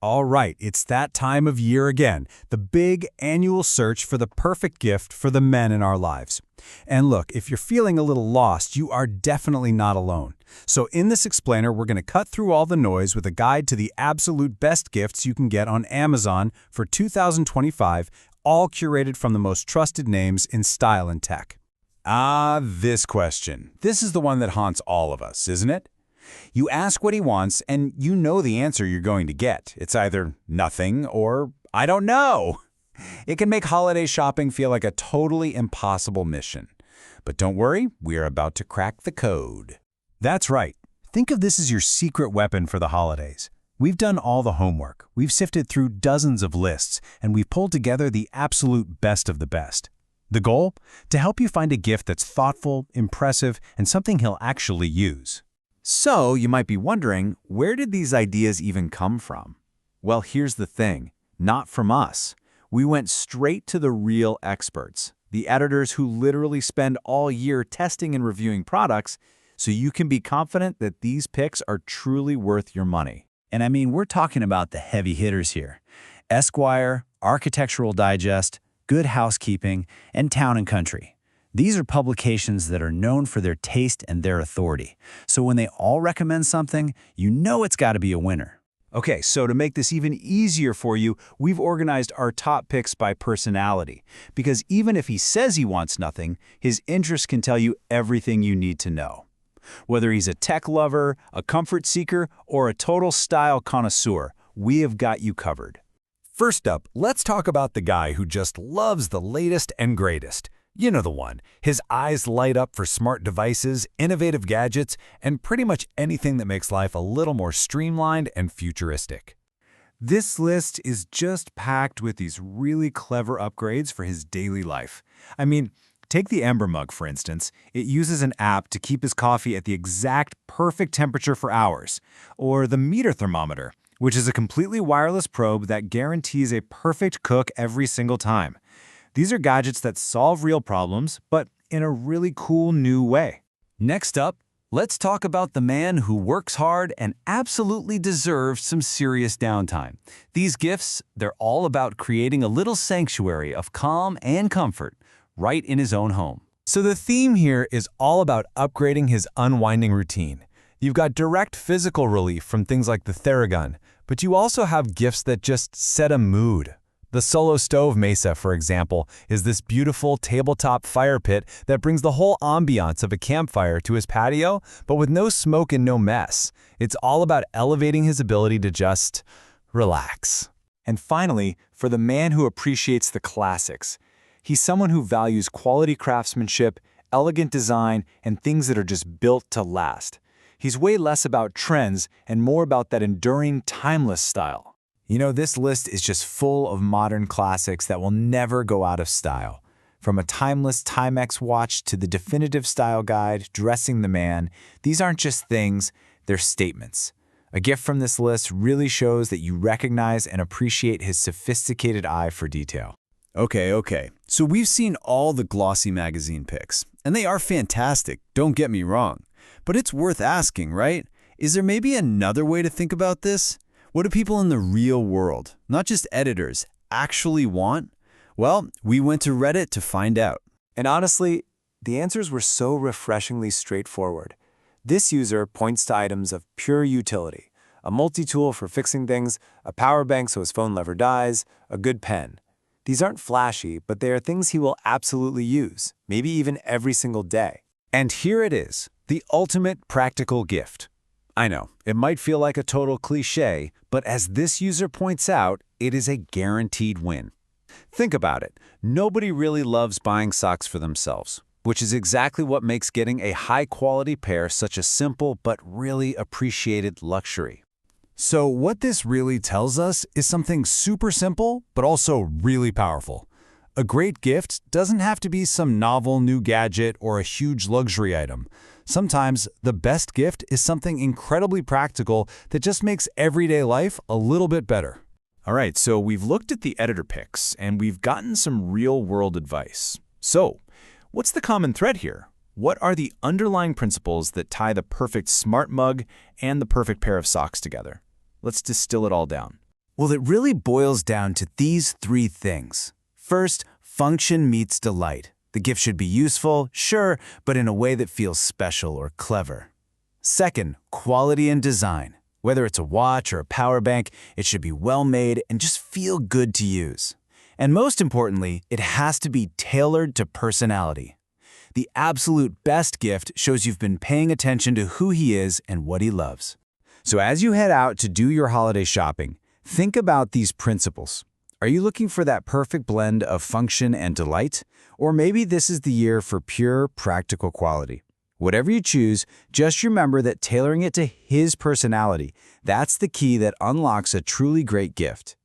All right, it's that time of year again, the big annual search for the perfect gift for the men in our lives. And look, if you're feeling a little lost, you are definitely not alone. So in this explainer, we're going to cut through all the noise with a guide to the absolute best gifts you can get on Amazon for 2025, all curated from the most trusted names in style and tech. This question. This is the one that haunts all of us, isn't it? You ask what he wants, and you know the answer you're going to get. It's either nothing or I don't know. It can make holiday shopping feel like a totally impossible mission. But don't worry, we're about to crack the code. That's right. Think of this as your secret weapon for the holidays. We've done all the homework. We've sifted through dozens of lists, and we've pulled together the absolute best of the best. The goal? To help you find a gift that's thoughtful, impressive, and something he'll actually use. So, you might be wondering, where did these ideas even come from? Well, here's the thing. Not from us. We went straight to the real experts, the editors who literally spend all year testing and reviewing products, so you can be confident that these picks are truly worth your money. And I mean, we're talking about the heavy hitters here. Esquire, Architectural Digest, Good Housekeeping, and Town & Country. These are publications that are known for their taste and their authority. So when they all recommend something, you know it's got to be a winner. Okay, so to make this even easier for you, we've organized our top picks by personality. Because even if he says he wants nothing, his interests can tell you everything you need to know. Whether he's a tech lover, a comfort seeker, or a total style connoisseur, we have got you covered. First up, let's talk about the guy who just loves the latest and greatest. You know the one. His eyes light up for smart devices, innovative gadgets, and pretty much anything that makes life a little more streamlined and futuristic. This list is just packed with these really clever upgrades for his daily life. I mean, take the Ember mug, for instance. It uses an app to keep his coffee at the exact perfect temperature for hours. Or the Meter thermometer, which is a completely wireless probe that guarantees a perfect cook every single time. These are gadgets that solve real problems, but in a really cool new way. Next up, let's talk about the man who works hard and absolutely deserves some serious downtime. These gifts, they're all about creating a little sanctuary of calm and comfort right in his own home. So the theme here is all about upgrading his unwinding routine. You've got direct physical relief from things like the Theragun, but you also have gifts that just set a mood. The Solo Stove Mesa, for example, is this beautiful tabletop fire pit that brings the whole ambiance of a campfire to his patio, but with no smoke and no mess. It's all about elevating his ability to just relax. And finally, for the man who appreciates the classics. He's someone who values quality craftsmanship, elegant design, and things that are just built to last. He's way less about trends and more about that enduring, timeless style. You know, this list is just full of modern classics that will never go out of style. From a timeless Timex watch to the definitive style guide, Dressing the Man, these aren't just things, they're statements. A gift from this list really shows that you recognize and appreciate his sophisticated eye for detail. Okay. So we've seen all the glossy magazine picks, and they are fantastic, don't get me wrong. But it's worth asking, right? Is there maybe another way to think about this? What do people in the real world, not just editors, actually want? Well, we went to Reddit to find out. And honestly, the answers were so refreshingly straightforward. This user points to items of pure utility, a multi-tool for fixing things, a power bank so his phone never dies, a good pen. These aren't flashy, but they are things he will absolutely use, maybe even every single day. And here it is, the ultimate practical gift. I know, it might feel like a total cliché, but as this user points out, it is a guaranteed win. Think about it. Nobody really loves buying socks for themselves, which is exactly what makes getting a high-quality pair such a simple but really appreciated luxury. So what this really tells us is something super simple, but also really powerful. A great gift doesn't have to be some novel new gadget or a huge luxury item. Sometimes the best gift is something incredibly practical that just makes everyday life a little bit better. All right, so we've looked at the editor picks, and we've gotten some real-world advice. So, what's the common thread here? What are the underlying principles that tie the perfect smart mug and the perfect pair of socks together? Let's distill it all down. Well, it really boils down to these 3 things. First, function meets delight. The gift should be useful, sure, but in a way that feels special or clever. Second, quality and design. Whether it's a watch or a power bank, it should be well made and just feel good to use. And most importantly, it has to be tailored to personality. The absolute best gift shows you've been paying attention to who he is and what he loves. So as you head out to do your holiday shopping, think about these principles. Are you looking for that perfect blend of function and delight? Or maybe this is the year for pure, practical quality. Whatever you choose, just remember that tailoring it to his personality, that's the key that unlocks a truly great gift.